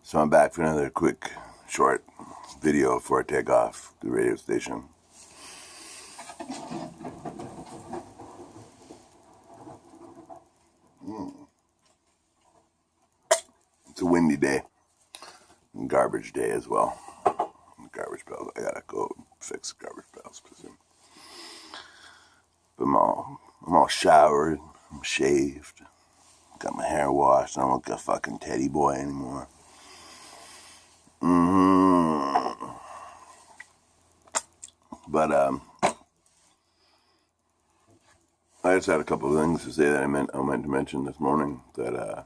So I'm back for another quick, short video before I take off the radio station. It's a windy day. And garbage day as well. Garbage pails. I gotta go fix the garbage pails. But I'm all showered. I'm shaved. Got my hair washed. I don't look like a fucking teddy boy anymore. But I just had a couple of things to say that I meant to mention this morning that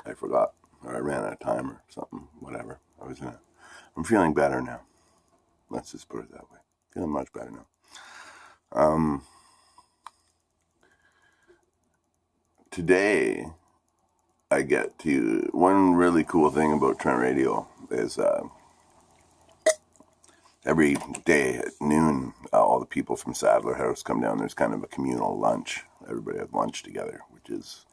I forgot, or I ran out of time or something. Whatever. I'm feeling better now. Let's just put it that way. Feeling much better now. Today, I get to one really cool thing about Trent Radio is every day at noon, all the people from Sadler House come down. There's kind of a communal lunch. Everybody has lunch together, which is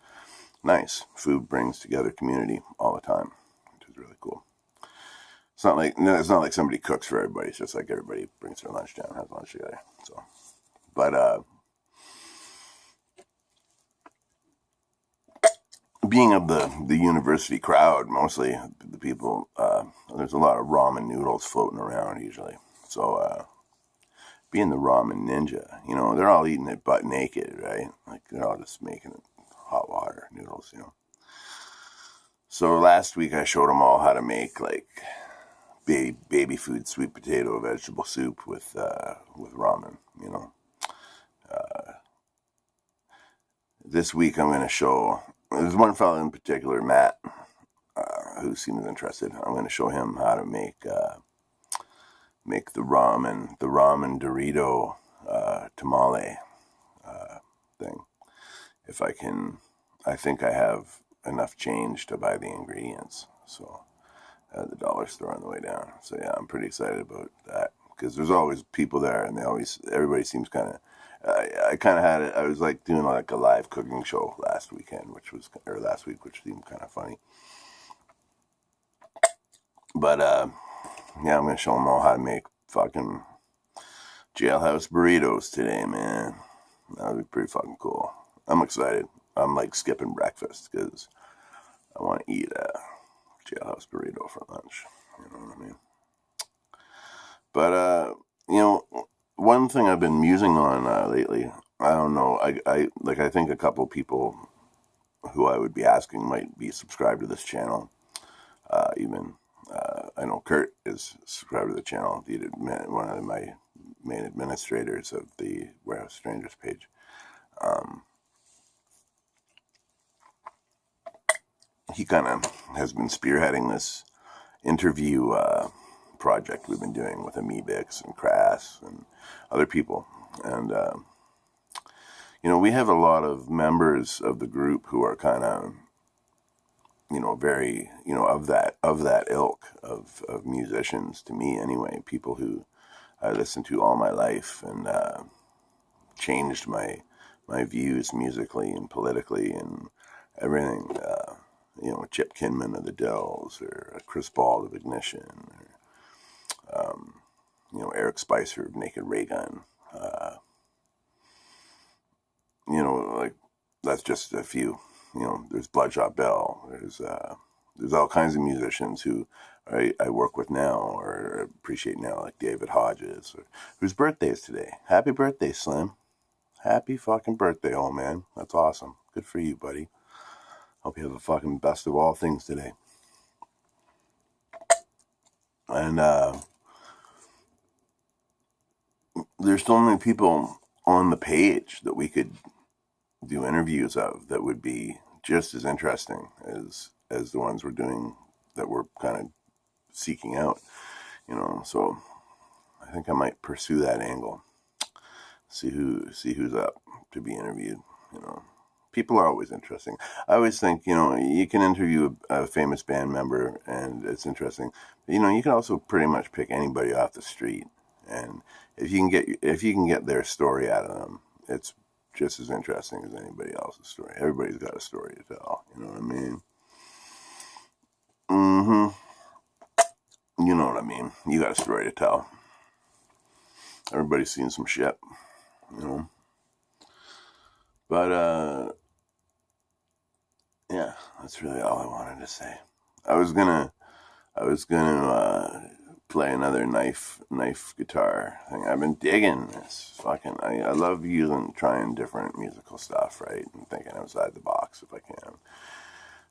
nice. Food brings together community all the time, which is really cool. It's not like somebody cooks for everybody. It's just like everybody brings their lunch down, has lunch together. So, but being of the university crowd, mostly the people, there's a lot of ramen noodles floating around usually. So, being the ramen ninja, they're all eating it butt naked, right? Like they're all just making it hot water noodles, So last week I showed them all how to make like baby food sweet potato vegetable soup with ramen, This week I'm going to show, there's one fellow in particular, Matt, who seems interested. I'm going to show him how to make the ramen Dorito tamale thing. If I can, I think I have enough change to buy the ingredients. So at the dollar store on the way down. So yeah, I'm pretty excited about that because there's always people there, and everybody seems kind of. I kind of had it. I was like doing like a live cooking show last week, which seemed kind of funny. But yeah, I'm gonna show them all how to make fucking jailhouse burritos today, man. That would be pretty fucking cool. I'm excited. I'm like skipping breakfast because I want to eat a jailhouse burrito for lunch. You know what I mean? But one thing I've been musing on lately. I don't know. I think a couple people who I would be asking might be subscribed to this channel. I know Kurt is subscribed to the channel. One of my main administrators of the Warehouse Strangers page. He kind of has been spearheading this interview project we've been doing with Amebix and Crass and other people. And, we have a lot of members of the group who are kind of, very, of that ilk of musicians, to me anyway, people who I listened to all my life and changed my views musically and politically and everything. Chip Kinman of the Dells, or Chris Ball of Ignition, or Eric Spicer of Naked Raygun. Like that's just a few. There's Bloodshot Bell. There's all kinds of musicians who I work with now or appreciate now, like David Hodges, whose birthday is today. Happy birthday, Slim. Happy fucking birthday, old man. That's awesome. Good for you, buddy. Hope you have a fucking best of all things today. And there's so many people on the page that we could do interviews of that would be just as interesting as the ones we're doing that we're kind of seeking out, so I think I might pursue that angle, see who's up to be interviewed. People are always interesting. I always think, you can interview a famous band member and it's interesting. But, you can also pretty much pick anybody off the street, and if you can get their story out of them, it's just as interesting as anybody else's story. Everybody's got a story to tell. You know what I mean? know what I mean. You got a story to tell. Everybody's seen some shit, you know. But yeah, that's really all I wanted to say. I was gonna play another knife guitar thing. I've been digging this fucking. I love trying different musical stuff, right, and thinking outside the box if I can.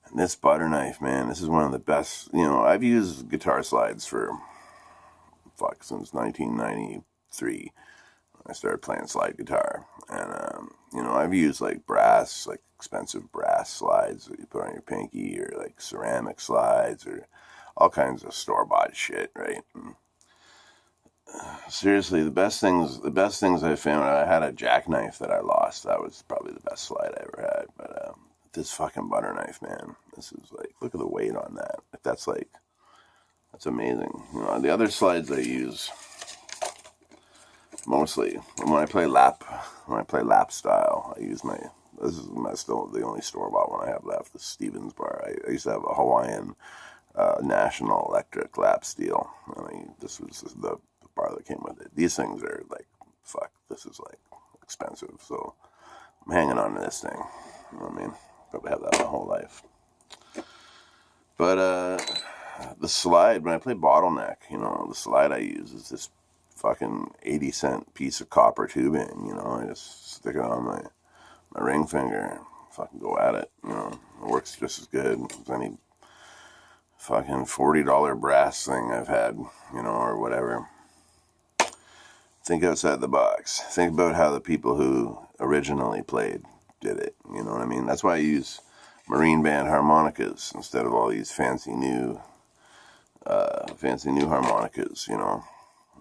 And this butter knife, man, this is one of the best. You know, I've used guitar slides for since 1993. I started playing slide guitar, and you know, I've used like expensive brass slides that you put on your pinky, or like ceramic slides, or all kinds of store-bought shit, right? And, seriously, the best things I found. I had a jackknife that I lost. That was probably the best slide I ever had. But this fucking butter knife, man, this is like, look at the weight on that. That's amazing. You know, the other slides I use mostly when I play lap style, I use this is still the only store-bought one I have left, the Stevens bar. I used to have a Hawaiian National Electric lap steel. This was the bar that came with it. These things are like, fuck, this is like expensive, so I'm hanging on to this thing. You know what I mean? Probably have that my whole life. But the slide, when I play bottleneck, you know, the slide I use is this fucking 80-cent piece of copper tubing. You know, I just stick it on my ring finger and fucking go at it. You know, it works just as good as any fucking $40 brass thing I've had, you know, or whatever. Think outside the box. Think about how the people who originally played did it. You know what I mean? That's why I use marine band harmonicas instead of all these fancy new harmonicas. You know,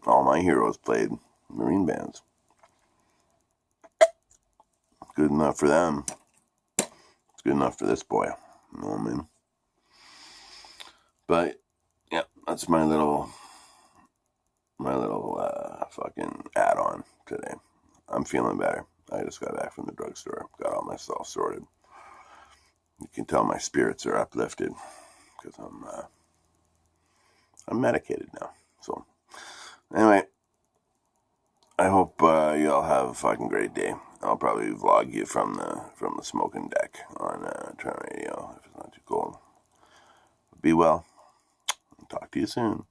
all my heroes played marine bands. Good enough for them. It's good enough for this boy. You know what I mean? But yeah, that's my little fucking add-on today. I'm feeling better. I just got back from the drugstore. Got all my stuff sorted. You can tell my spirits are uplifted because I'm medicated now. So anyway, I hope you all have a fucking great day. I'll probably vlog you from the smoking deck on Trent Radio if it's not too cold. Be well. Talk to you soon.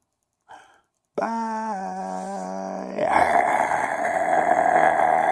Bye.